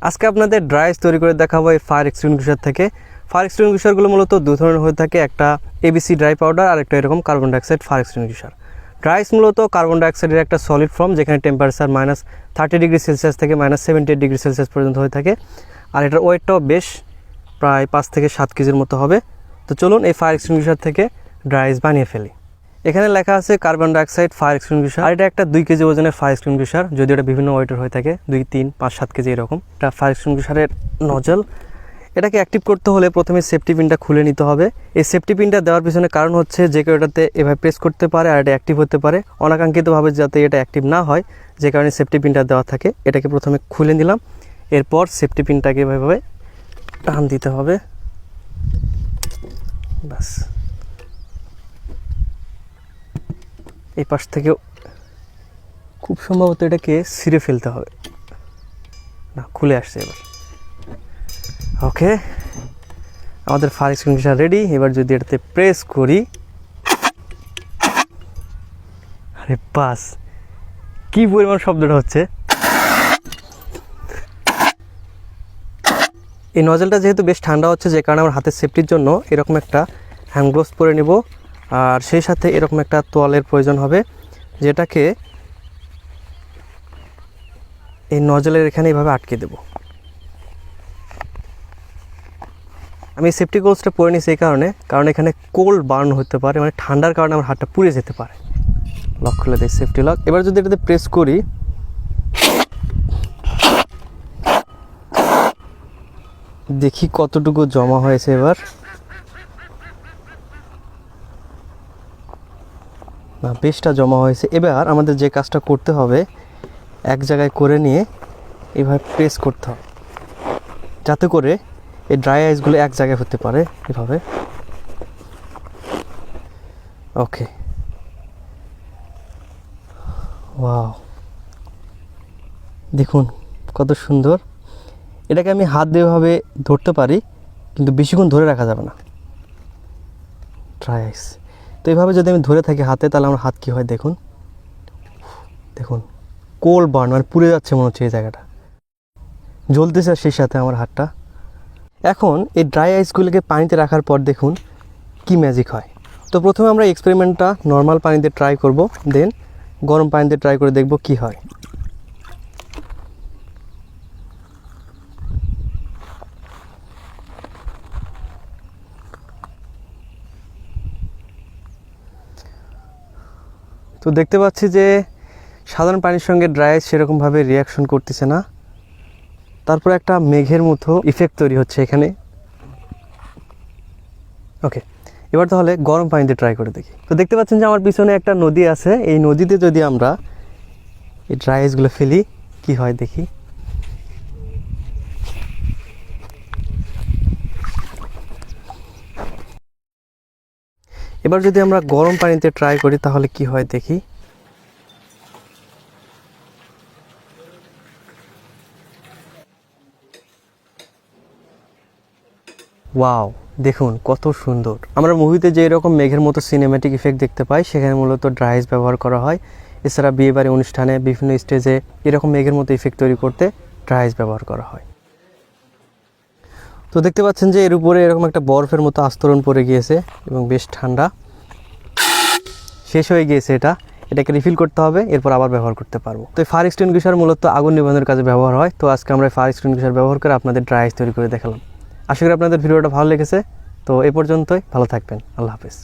আজকে আপনাদের ড্রাই আইস তৈরি করে দেখাবো এই ফায়ার এক্সটিংগুইশার থেকে। ফায়ার এক্সটিংগুইশারগুলো মূলত দুই ধরনের হয়ে থাকে, একটা এবিসি ড্রাই পাউডার আর একটা এরকম carbon dioxide fire extinguisher. Dry ice মূলত কার্বন ডাইঅক্সাইডের একটা সলিড ফর্ম, যেখানে টেম্পারেচার -30°C থেকে -78°C পর্যন্ত হয়ে থাকে। আর এটার ওয়েটটাও বেশ, প্রায় 5 থেকে 7 কেজির মতো হবে। তো চলুন এই ফায়ার এক্সটিংগুইশার থেকে ড্রাই আইস বানিয়ে ফেলি। এখানে লেখা আছে কার্বন ডাইঅক্সাইড ফায়ার এক্সটিংগুইশার, আর এটা একটা 2 কেজি ওজনের ফায়ার এক্সটিংগুইশার, যদিও এটা বিভিন্ন ওয়েটের হয়ে থাকে, 2, 3, 5, 7 কেজি এরকম। এটা ফায়ার এক্সটিংগুইশারের নজল। এটাকে অ্যাক্টিভ করতে হলে প্রথমে সেফটি পিনটা খুলে নিতে হবে। এই সেফটি পিনটা দেওয়ার পিছনে কারণ হচ্ছে যে কেউ এটাতে এভাবে প্রেস করতে পারে আর এটা অ্যাক্টিভ হতে পারে, অনাকাঙ্ক্ষিতভাবে যাতে এটা অ্যাক্টিভ না হয়, যে কারণে সেফটি পিনটা দেওয়া থাকে। এটাকে প্রথমে খুলে নিলাম, এরপর সেফটি পিনটাকে এভাবে টান দিতে হবে, বাস। এই পাশ থেকেও খুব সম্ভবত এটাকে ছিঁড়ে ফেলতে হবে, না খুলে আসছে এবার। ওকে, আমাদের ফায়ার এক্সটিংগুইশার রেডি। এবার যদি এটাতে প্রেস করি, আরে বাস, কি পরিমাণ শব্দটা হচ্ছে। এই নজলটা যেহেতু বেশ ঠান্ডা হচ্ছে, যে কারণে আমার হাতের সেফটির জন্য এরকম একটা হ্যান্ড গ্লোভস পরে নেব, আর সেই সাথে এরকম একটা তোয়ালের প্রয়োজন হবে, যেটাকে এই নজলের এখানে এইভাবে আটকে দেব। আমি সেফটি গ্লোভসটা পরে নিছি এই কারণ এখানে কোল্ড বার্ন হতে পারে, মানে ঠান্ডার কারণে আমার হাতটা পুড়ে যেতে পারে। লক খুলে দিই, সেফটি লক। এবার যদি এটাতে প্রেস করি, দেখি কতটুকু জমা হয়েছে। এবার না, বেশটা জমা হয়েছে। এবার আমাদের যে কাজটা করতে হবে, এক জায়গায় করে নিয়ে এভাবে প্রেস করতে হবে, যাতে করে এই ড্রাই আইসগুলো এক জায়গায় হতে পারে, এভাবে। ওকে, ওয়াও, দেখুন কত সুন্দর। এটাকে আমি হাত দিয়ে এভাবে ধরতে পারি, কিন্তু বেশিক্ষণ ধরে রাখা যাবে না ড্রাই আইস। তো এইভাবে যদি আমি ধরে থাকি হাতে, তাহলে আমার হাত কী হয় দেখুন, দেখুন কোল্ড বার্ন, মানে পুড়ে যাচ্ছে মনে হচ্ছে, এই জায়গাটা জ্বলতেছে, সেই সাথে আমার হাতটা। এখন এই ড্রাই আইসগুলোকে পানিতে রাখার পর দেখুন কি ম্যাজিক হয়। তো প্রথমে আমরা এক্সপেরিমেন্টটা নর্মাল পানিতে ট্রাই করব, দেন গরম পানিতে ট্রাই করে দেখব কি হয়। তো দেখতে পাচ্ছি যে সাধারণ পানির সঙ্গে ড্রাই আইস সেরকমভাবে রিয়াকশন করতেছে না, তারপর একটা মেঘের মতো ইফেক্ট তৈরি হচ্ছে এখানে। ওকে, এবার তাহলে গরম পানিতে ট্রাই করে দেখি। তো দেখতে পাচ্ছেন যে আমার পিছনে একটা নদী আছে, এই নদীতে যদি আমরা এই ড্রাই আইসগুলো ফেলি, কি হয় দেখি। এবার যদি আমরা গরম পানিতে ট্রাই করি, তাহলে কি হয় দেখি। ওয়াও, দেখুন কত সুন্দর। আমরা মুভিতে যে এরকম মেঘের মতো সিনেম্যাটিক ইফেক্ট দেখতে পাই, সেখানে মূলত ড্রাই আইস ব্যবহার করা হয়। এছাড়া বিয়েবাড়ি অনুষ্ঠানে বিভিন্ন স্টেজে এরকম মেঘের মতো ইফেক্ট তৈরি করতে ড্রাই আইস ব্যবহার করা হয়। তো দেখতে পাচ্ছেন যে এর উপরে এরকম একটা বরফের মতো আস্তরণ পড়ে গিয়েছে এবং বেশ ঠান্ডা, শেষ হয়ে গিয়েছে। এটাকে রিফিল করতে হবে, এরপর আবার ব্যবহার করতে পারবো। তো ফায়ার এক্সটিংগুইশার মূলত আগুন নিবানোর কাজে ব্যবহার হয়। তো আজকে আমরা ফায়ার এক্সটিংগুইশার ব্যবহার করে আপনাদের ড্রাই আইস তৈরি করে দেখালাম। আশা করি আপনাদের ভিডিওটা ভালো লেগেছে। তো এ পর্যন্তই, ভালো থাকবেন, আল্লাহ হাফেজ।